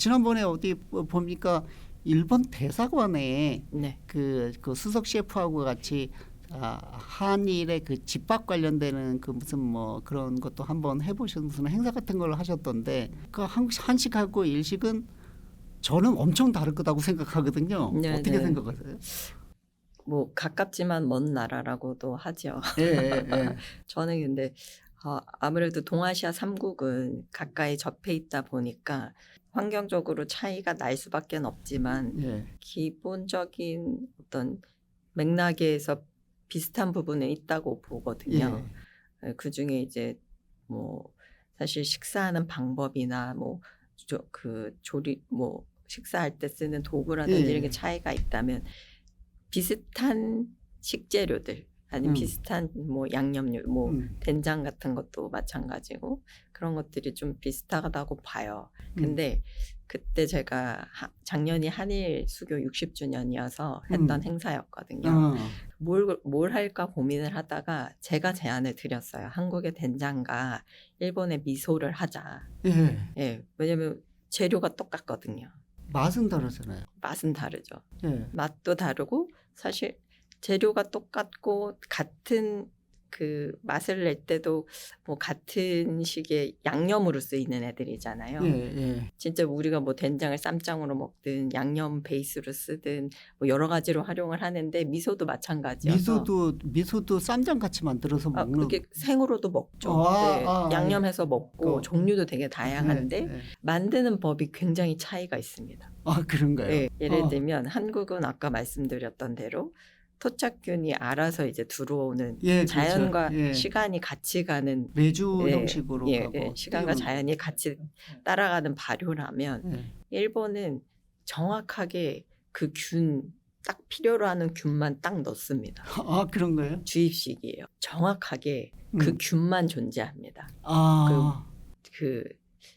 지난번에 어디 보니까 일본 대사관에 네. 그 수석 셰프하고 같이 한일의 그 집밥 관련되는 그 무슨 뭐 그런 것도 한번 해보셔서 무슨 행사 같은 걸 하셨던데 그 한식하고 일식은 저는 엄청 다를 거라고 생각하거든요. 네, 어떻게 네. 생각하세요? 뭐 가깝지만 먼 나라라고도 하죠. 예, 예, 예. 저는 근데 아무래도 동아시아 3국은 가까이 접해 있다 보니까 환경적으로 차이가 날 수밖에 없지만 예. 기본적인 어떤 맥락에서 비슷한 부분에 있다고 보거든요. 그 중에 이제 뭐 사실 식사하는 방법이나 뭐 그 조리 뭐 식사할 때 쓰는 도구라든지 예. 이런 게 차이가 있다면 비슷한 식재료들 아니면 비슷한 뭐 양념류 뭐 된장 같은 것도 마찬가지고 그런 것들이 좀 비슷하다고 봐요. 근데 그때 제가 작년이 한일 수교 60주년이어서 했던 행사였거든요. 뭘 할까 고민을 하다가 제가 제안을 드렸어요. 한국의 된장과 일본의 미소를 하자. 예. 예, 왜냐면 재료가 똑같거든요. 맛은 다르잖아요. 맛은 다르죠. 예. 맛도 다르고 사실 재료가 똑같고 같은 그 맛을 낼 때도 뭐 같은 식의 양념으로 쓰이는 애들이잖아요. 예, 예. 진짜 우리가 뭐 된장을 쌈장으로 먹든 양념 베이스로 쓰든 뭐 여러 가지로 활용을 하는데 미소도 마찬가지여서 미소도 쌈장 같이 만들어서 먹는. 그게 생으로도 먹죠. 네, 양념해서 먹고 종류도 되게 다양한데 만드는 법이 굉장히 차이가 있습니다. 그런가요? 네, 예를 들면 한국은 아까 말씀드렸던 대로 토착균이 알아서 이제 들어오는 자연과 시간이 같이 가는 매주 형식으로 가고 시간과 자연이 같이 따라가는 발효라면 일본은 정확하게 그 딱 필요로 하는 균만 딱 넣습니다. 그런가요? 주입식이에요. 정확하게 그 균만 존재합니다.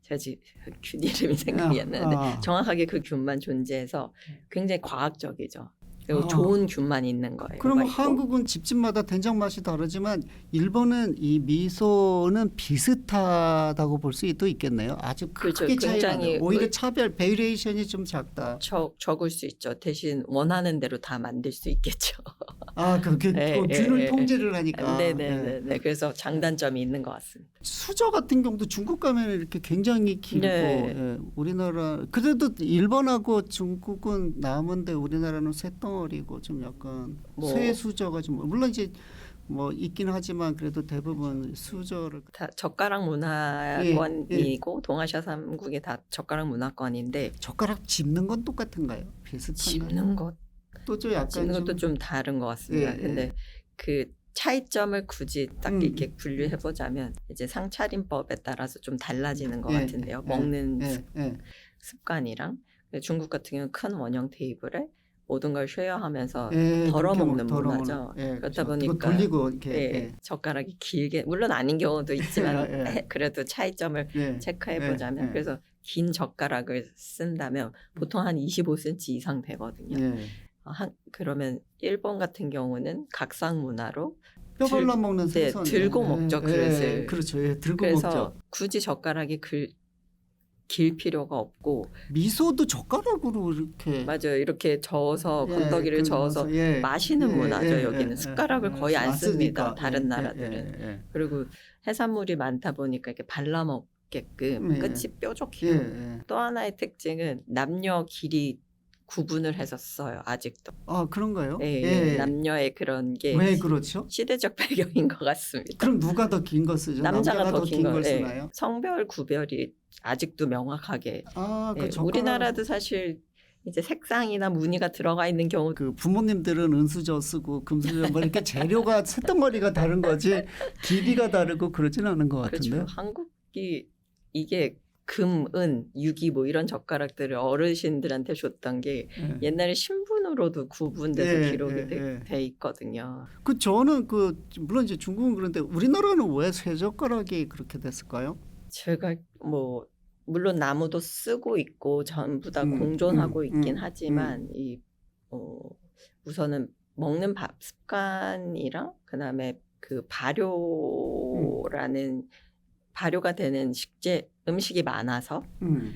제가 지금 균 이름이 생각이 안 나는데 정확하게 그 균만 존재해서 굉장히 과학적이죠. 그리고 좋은 균만 있는 거예요. 그럼 한국은 집집마다 된장 맛이 다르지만 일본은 이 미소는 비슷하다고 볼 수도 있겠네요. 아주 크게 차이가 나요. 오히려 차별 베리에이션이 좀 작다. 적을 수 있죠. 대신 원하는 대로 다 만들 수 있겠죠. 균을 통제를 하니까. 네네네. 그래서 장단점이 있는 것 같습니다. 수저 같은 경우도 중국 가면 이렇게 굉장히 길고 우리나라 그래도 일본하고 중국은 남은데 우리나라는 쇠덩어리고 좀 약간 쇠 수저가 좀 물론 이제 뭐 있긴 하지만 그래도 대부분 수저를 다 젓가락 문화권이고 동아시아 3국이 다 젓가락 문화권인데 젓가락 집는 건 똑같은가요? 비슷한가요? 집는 것 또 좀 약간 집는 것도 좀 다른 것 같습니다. 근데 그 차이점을 굳이 딱 이렇게 분류해 보자면 이제 상차림법에 따라서 좀 달라지는 것 같은데요. 먹는 습관이랑 중국 같은 경우는 큰 원형 테이블에 모든 걸 쉐어하면서 덜어 먹는 문화죠. 그렇다 보니까 돌리고 이렇게 젓가락이 길게 물론 아닌 경우도 있지만 그래도 차이점을 체크해 보자면 그래서 긴 젓가락을 쓴다면 보통 한 25cm 이상 되거든요. 그러면 일본 같은 경우는 각상 문화로 뼈 발라 먹는 생선 들고 먹죠 그릇을. 그렇죠. 들고 그래서 먹죠. 굳이 젓가락이 길 필요가 없고 미소도 젓가락으로 이렇게 맞아요. 이렇게 저어서 건더기를 저어서 마시는 문화죠. 여기는 숟가락을 거의 안 씁니다. 다른 나라들은. 그리고 해산물이 많다 보니까 이렇게 발라 먹게끔 끝이 뾰족해요. 또 하나의 특징은 남녀 길이 구분을 해서 써요. 아직도. 그런가요? 남녀의 그런 게 왜 그렇죠? 시대적 배경인 것 같습니다. 그럼 누가 더 긴 거 쓰죠? 남자가 더 긴 걸 쓰나요? 성별 구별이 아직도 명확하게. 우리나라도 사실 이제 색상이나 무늬가 들어가 있는 경우 그 부모님들은 은수저 쓰고 금수저 뭐 이렇게 재료가 쇳덩어리가 다른 거지 길이가 다르고 그러진 않은 것 같은데. 그렇죠. 한국이 이게 금, 은, 유기 뭐 이런 젓가락들을 어르신들한테 줬던 게 옛날에 신분으로도 구분돼서 기록이 돼 있거든요. 저는 물론 이제 중국은 그런데 우리나라는 왜 쇠젓가락이 그렇게 됐을까요? 제가 뭐 물론 나무도 쓰고 있고 전부 다 공존하고 있긴 하지만 우선은 먹는 밥 습관이랑 그다음에 그 발효라는 발효가 되는 음식이 많아서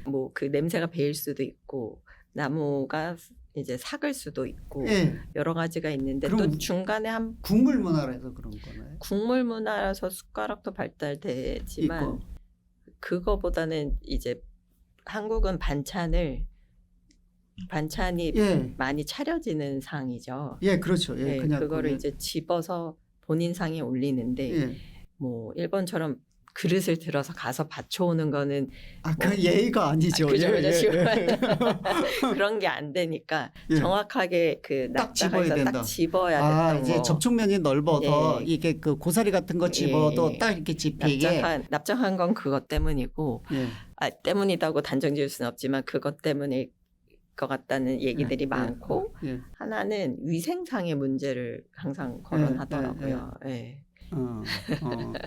뭐 그 냄새가 배일 수도 있고 나무가 이제 삭을 수도 있고 예. 여러 가지가 있는데 또 그럼 중간에 한 국물 문화라서 그런 거나요? 국물 문화라서 숟가락도 발달되지만 있고. 그거보다는 이제 한국은 반찬이 예. 많이 차려지는 상이죠. 예, 그렇죠. 예, 네, 그냥 그거를 그게- 이제 집어서 본인 상에 올리는데 예. 뭐 일본처럼 그릇을 들어서 가서 받쳐오는 거는 아, 뭐- 그 예의가 아니죠. 그죠, 예, 그죠. 예. 그런 게 안 되니까 예. 정확하게 그 딱 집어야 납작해서 된다. 딱 집어야 아, 됐던 이제 거. 접촉면이 넓어서 예. 이게 그 고사리 같은 거 집어도 예. 딱 이렇게 집히게. 납작한 건 그것 때문이고 예. 때문이다고 단정 지을 수는 없지만 그것 때문일 것 같다는 얘기들이 예, 많고 예. 하나는 위생상의 문제를 항상 거론하더라고요. 예. 그러니까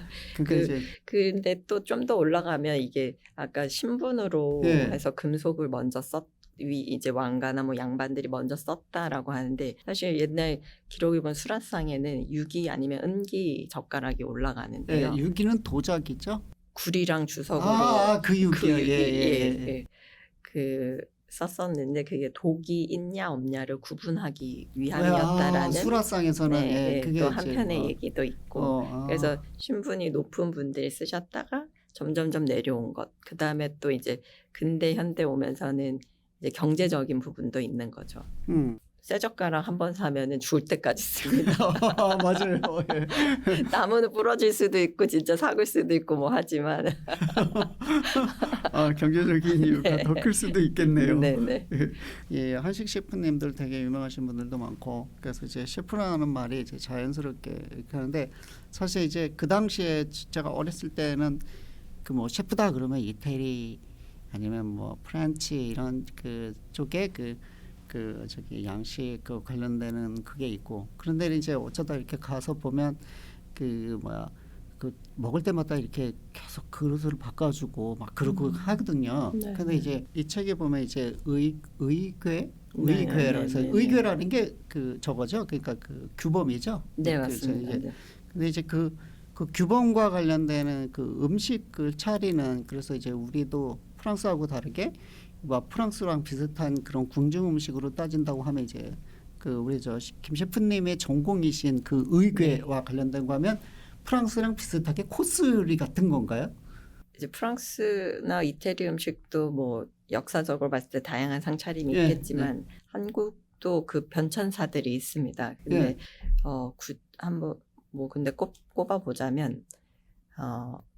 그- 이제 근데 또 좀 더 올라가면 이게 아까 신분으로 예. 해서 금속을 먼저 이제 왕가나 뭐 양반들이 먼저 썼다라고 하는데 사실 옛날 기록을 본 수라상에는 유기 아니면 은기 젓가락이 올라가는데요. 유기는 도자기죠? 구리랑 주석으로 그 유기요. 그 유기, 예. 그 썼었는데 그게 독이 있냐 없냐를 구분하기 위함이었다라는 수라상에서는 네, 예, 그게 또 이제 한편의 뭐, 얘기도 있고 그래서 신분이 높은 분들이 쓰셨다가 점점점 내려온 것. 그 다음에 또 이제 근대 현대 오면서는 이제 경제적인 부분도 있는 거죠. 쇠젓가락 한 번 사면은 죽을 때까지 씁니다. 맞아요. 예. 나무는 부러질 수도 있고 진짜 삭을 수도 있고 뭐 하지만 경제적인 이유가 네. 더 클 수도 있겠네요. 네네. 예, 한식 셰프님들 되게 유명하신 분들도 많고 그래서 이제 셰프라는 말이 이제 자연스럽게 이렇게 하는데 사실 이제 그 당시에 제가 어렸을 때는 그 뭐 셰프다 그러면 이태리 아니면 뭐 프란치 이런 그 쪽에 그 저기 양식 그 관련되는 그게 있고 그런데 이제 어쩌다 이렇게 가서 보면 그 먹을 때마다 이렇게 계속 그릇을 바꿔주고 막 그러고 하거든요. 네. 근데 이제 이 책에 보면 이제 네, 의궤라서 네, 네, 의궤라는 게 그 저거죠. 그러니까 그 규범이죠. 네 그 맞습니다. 이제 근데 이제 그 규범과 관련되는 그 음식을 차리는 그래서 이제 우리도 프랑스하고 다르게 뭐 프랑스랑 비슷한 그런 궁중 음식으로 따진다고 하면 이제 그 우리 김 셰프님의 전공이신 그 의궤와 관련된 거 하면 프랑스랑 비슷하게 코스 요리 같은 건가요? 이제 프랑스나 이태리 음식도 뭐 역사적으로 봤을 때 다양한 상차림이 예, 있겠지만 한국도 그 변천사들이 있습니다. 근데 예. 한번 뭐 근데 꼽아 보자면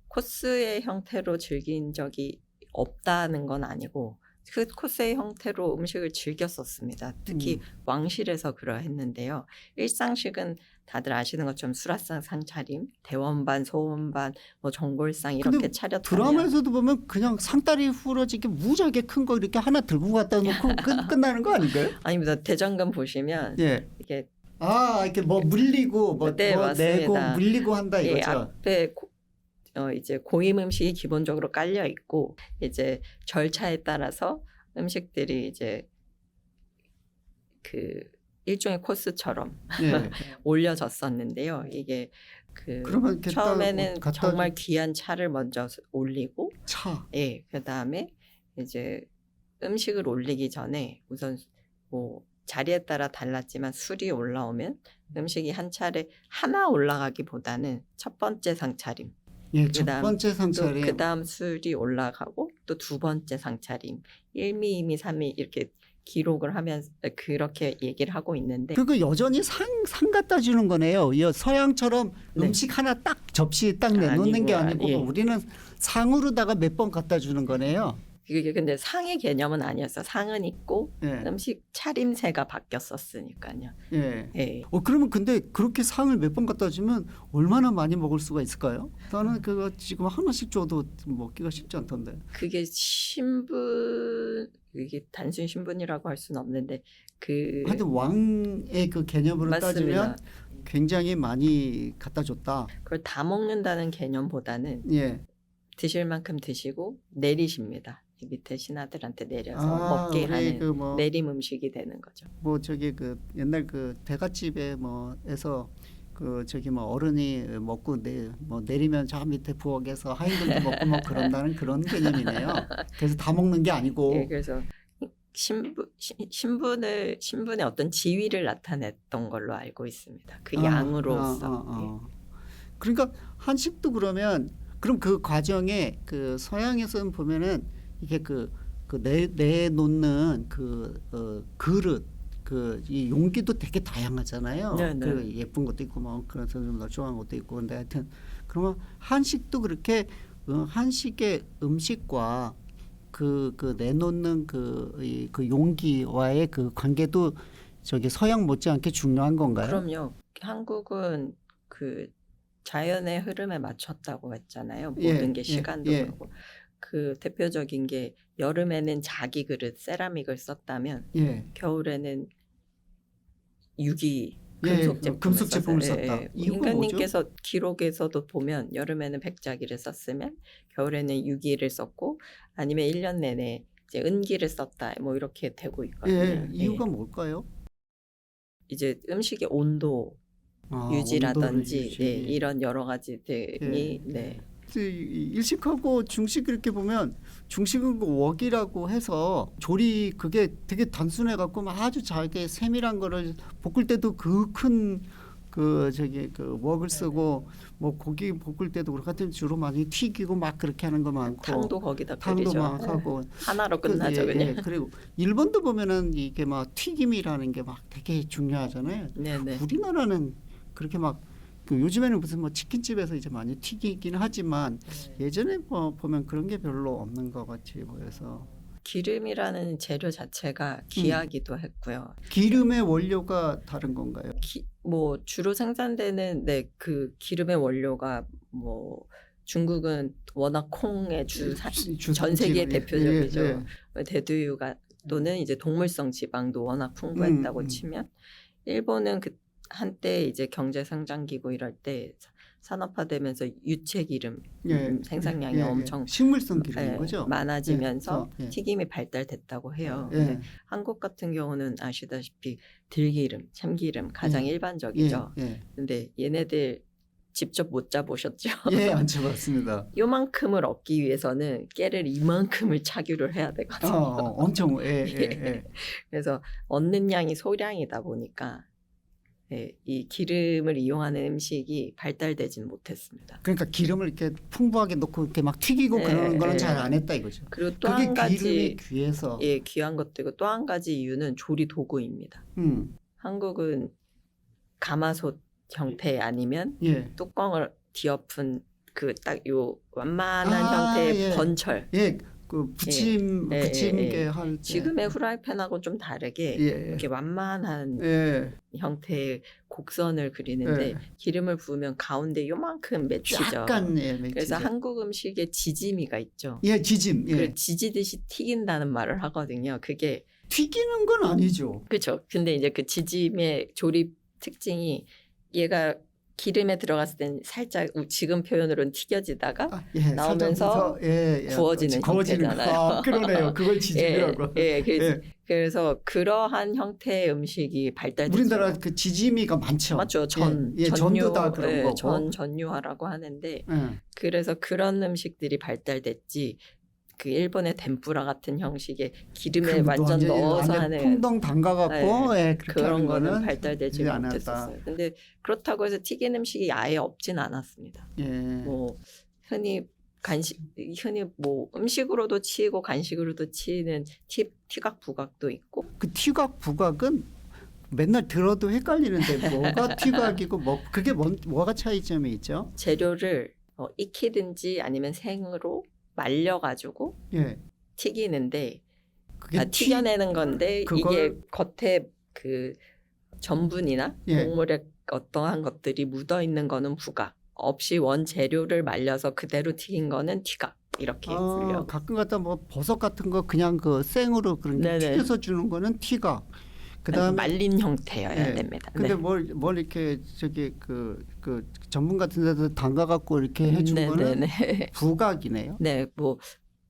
코스의 형태로 즐긴 적이 없다는 건 아니고 그 코스의 형태로 음식을 즐겼었습니다. 특히 왕실에서 그러했는데요. 일상식은 다들 아시는 것처럼 수라상 상차림, 대원반, 소원반, 뭐 전골상 이렇게 근데 차렸다면 드라마에서도 보면 그냥 상다리 후러지게 무지하게 큰 거 이렇게 하나 들고 갖다 놓고 끝나는 거 아닌가요? 아닙니다. 대장금 보시면 예. 이게 이렇게 뭐 물리고 네, 뭐 내고 맞습니다. 물리고 한다 예, 이거죠. 앞에 이제 고임 음식이 기본적으로 깔려 있고 이제 절차에 따라서 음식들이 이제 그 일종의 코스처럼 예. 올려졌었는데요. 이게 그러면 이렇게 처음에는 갖다 정말 귀한 차를 먼저 올리고 차. 예, 그다음에 이제 음식을 올리기 전에 우선 뭐 자리에 따라 달랐지만 술이 올라오면 음식이 한 차례 하나 올라가기보다는 첫 번째 상차림 예, 첫 그다음 번째 상차림. 그다음 술이 올라가고 또 두 번째 상차림 1미, 2미, 3미 이렇게 기록을 하면서 그렇게 얘기를 하고 있는데 그거 여전히 상 갖다 주는 거네요. 이 서양처럼 네. 음식 하나 딱 접시 딱 내놓는 게 아니고 예. 우리는 상으로다가 몇 번 갖다 주는 거네요. 그게 근데 상의 개념은 아니었어. 상은 있고 예. 음식 차림새가 바뀌었었으니까요. 예. 예. 그러면 근데 그렇게 상을 몇 번 갖다 주면 얼마나 많이 먹을 수가 있을까요? 나는 그거 지금 하나씩 줘도 먹기가 쉽지 않던데. 그게 이게 단순 신분이라고 할 수는 없는데 하여튼 왕의 그 개념으로 맞습니다. 따지면 굉장히 많이 갖다 줬다. 그걸 다 먹는다는 개념보다는 예. 드실 만큼 드시고 내리십니다. 이 밑에 신하들한테 내려서 먹게 우리 하는 그 내림 음식이 되는 거죠. 뭐 저기 그 옛날 그 대갓집에 뭐에서 그 저기 뭐 어른이 먹고 뭐 내리면 저 밑에 부엌에서 하인들도 먹고 뭐 그런다는 그런 개념이네요. 그래서 다 먹는 게 아니고. 예, 그래서 신분의 어떤 지위를 나타냈던 걸로 알고 있습니다. 그 양으로서. 그러니까 한식도 그러면 그럼 그 과정에 그 서양에서는 보면은 이게 내놓는 그릇 이 용기도 되게 다양하잖아요. 네네. 그 예쁜 것도 있고 뭐 그래서 좀 널쩡한 것도 있고 근데 하여튼 그러면 한식도 그렇게 한식의 음식과 그 내놓는 그 용기와의 그 관계도 저기 서양 못지않게 중요한 건가요? 그럼요. 한국은 그 자연의 흐름에 맞췄다고 했잖아요. 예, 모든 게 예, 시간도 예. 그렇고 그 대표적인 게 여름에는 자기 그릇 세라믹을 썼다면 예. 겨울에는 유기 예, 금속 제품을 썼다. 이유가 뭐죠? 임금님께서 기록에서도 보면 여름에는 백자기를 썼으면 겨울에는 유기를 썼고 아니면 1년 내내 이제 은기를 썼다 뭐 이렇게 되고 있거든요. 예, 이유가 뭘까요? 이제 음식의 온도 유지라든지 온도를 유지. 네, 이런 여러 가지들이 예. 네. 일식하고 중식 이렇게 보면 중식은 그 웍이라고 해서 조리 그게 되게 단순해 갖고 아주 잘게 세밀한 거를 볶을 때도 그 큰 그 웍을 쓰고 뭐 고기 볶을 때도 그렇고 하여튼 주로 많이 튀기고 막 그렇게 하는 거 많고 탕도 거기다 탕도 끓이죠. 막 하고 하나로 끝나죠. 그냥. 그리고 일본도 보면은 이게 막 튀김이라는 게 막 되게 중요하잖아요. 네네. 우리나라는 그렇게 막 그 요즘에는 무슨 뭐 치킨집에서 이제 많이 튀기긴 하지만 예전에 뭐 보면 그런 게 별로 없는 것 같이 보여서 기름이라는 재료 자체가 귀하기도 했고요. 기름의 원료가 다른 건가요? 뭐 주로 생산되는 그 기름의 원료가 뭐 중국은 워낙 콩의 전 세계 대표적이죠. 대두유가 또는 이제 동물성 지방도 워낙 풍부했다고 치면 일본은 그 한때 이제 경제 성장기고 이럴 때 산업화되면서 유체 기름 생산량이 엄청 식물성 기름인 거죠. 많아지면서 튀김이 발달됐다고 해요. 근데 한국 같은 경우는 아시다시피 들기름, 참기름 가장 일반적이죠. 근데 얘네들 직접 못 잡으셨죠? 예, 안 잡았습니다. 요만큼을 얻기 위해서는 깨를 이만큼을 착유를 해야 되거든요. 엄청 그래서 얻는 양이 소량이다 보니까 이 기름을 이용하는 음식이 발달되지는 못했습니다. 그러니까 기름을 이렇게 풍부하게 넣고 이렇게 막 튀기고 그러는 거는 잘 안 했다 이거죠. 그리고 또 한 가지 기름이 귀해서 귀한 것도 또 한 가지 이유는 조리 도구입니다. 한국은 가마솥 형태 아니면 뚜껑을 뒤엎은 그 딱 요 완만한 형태의 번철. 그 부침개 할 때. 지금의 후라이팬하고 좀 다르게 이렇게 완만한 형태의 곡선을 그리는데 기름을 부으면 가운데 요만큼 맺히죠. 약간 맺히죠. 그래서 한국 음식에 지짐이가 있죠. 지짐. 지지듯이 튀긴다는 말을 하거든요. 그게 튀기는 건 아니죠. 그렇죠. 근데 이제 그 지짐의 조립 특징이 얘가 기름에 들어갔을 땐 살짝 지금 표현으로는 튀겨지다가 나오면서 구워지는 형태잖아요. 그러네요. 그걸 지짐이라고. 그래서 그러한 형태의 음식이 발달됐죠. 우리나라 그 지짐이가 많죠. 맞죠. 전도 다 그런 거고. 전유화라고 하는데 그래서 그런 음식들이 발달됐지. 그 일본의 덴뿌라 같은 형식의 기름에 완전 넣어서 하는 풍덩 담가갖고 그런 거는 발달되지 못했었어요. 근데 그렇다고 해서 튀긴 음식이 아예 없진 않았습니다. 뭐 흔히 뭐 음식으로도 치이고 간식으로도 치이는 튀각 부각도 있고. 그 튀각 부각은 맨날 들어도 헷갈리는데 뭐가 튀각이고 그게 뭐가 차이점이 있죠? 재료를 익히든지 아니면 생으로 말려가지고 튀기는데 튀겨내는 건데 이게 겉에 그 전분이나 곡물의 어떠한 것들이 묻어 있는 거는 부각, 없이 원 재료를 말려서 그대로 튀긴 거는 튀각 이렇게 불려. 가끔 갖다 뭐 버섯 같은 거 그냥 그 생으로 그런 게 튀겨서 주는 거는 튀각. 그다음에 말린 형태여야 됩니다. 근데 뭘 이렇게 그 전분 같은 데서 담가 갖고 이렇게 해준 거는 부각이네요. 네, 뭐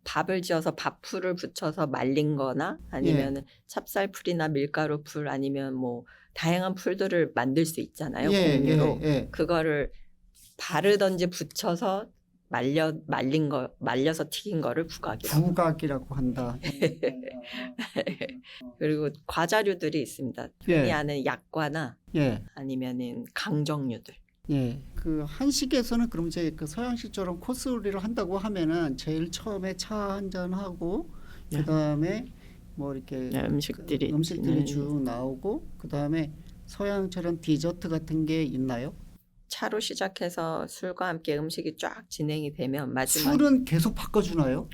밥을 지어서 밥풀을 붙여서 말린 거나 아니면 찹쌀풀이나 밀가루풀 아니면 뭐 다양한 풀들을 만들 수 있잖아요. 예, 공유로. 예, 예. 그거를 바르든지 붙여서 말려서 튀긴 거를 부각이라고. 부각이라고 한다. 그리고 과자류들이 있습니다. 흔히 예. 아는 약과나 예. 아니면은 강정류들. 예. 그 한식에서는 그럼 이제 그 서양식처럼 코스 요리를 한다고 하면은 제일 처음에 차 한 잔 하고 예. 그다음에 뭐 이렇게 음식들이 쭉 나오고 그다음에 서양처럼 디저트 같은 게 있나요? 차로 시작해서 술과 함께 음식이 쫙 진행이 되면 마지막 술은 계속 바꿔주나요?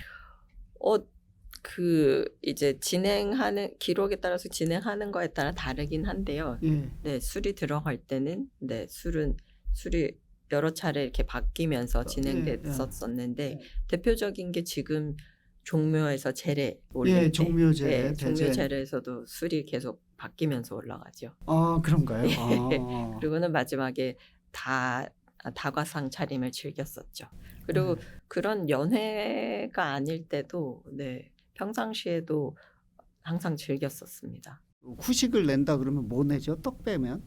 그 이제 진행하는 기록에 따라서 진행하는 거에 따라 다르긴 한데요. 예. 네, 술이 들어갈 때는 네, 술이 여러 차례 이렇게 바뀌면서 진행됐었었는데 대표적인 게 지금 종묘에서 제례 올릴 예, 때 종묘제례, 네, 대제. 종묘제례에서도 술이 계속 바뀌면서 올라가죠. 아, 그런가요? 아. 그리고는 마지막에 다과상 차림을 즐겼었죠. 그리고 그런 연회가 아닐 때도 네, 평상시에도 항상 즐겼었습니다. 후식을 낸다 그러면 뭐 내죠? 떡 빼면?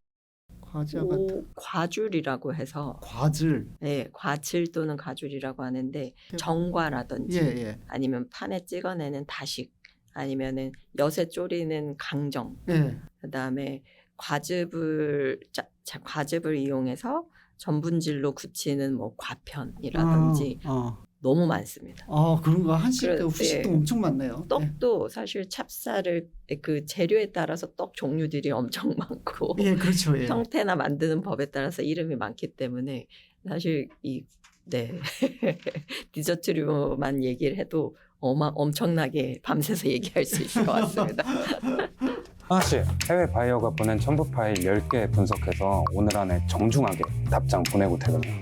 과자 같은 과줄이라고 해서 과즙. 네, 과칠 또는 가줄이라고 하는데 정과라든지 예, 예. 아니면 판에 찍어내는 다식 아니면은 엿에 졸이는 강정 예. 그다음에 과즙을 이용해서 전분질로 굳히는 뭐 과편이라든지 너무 많습니다. 그런 거 한식 그래, 후식도 예. 엄청 많네요. 떡도 사실 찹쌀을 그 재료에 따라서 떡 종류들이 엄청 많고 예, 그렇죠. 예. 형태나 만드는 법에 따라서 이름이 많기 때문에 사실 네 디저트류만 얘기를 해도 엄청나게 밤새서 얘기할 수 있을 것 같습니다. 하나 씨, 해외 바이어가 보낸 첨부 파일 10개 분석해서 오늘 안에 정중하게 답장 보내고 퇴근해요.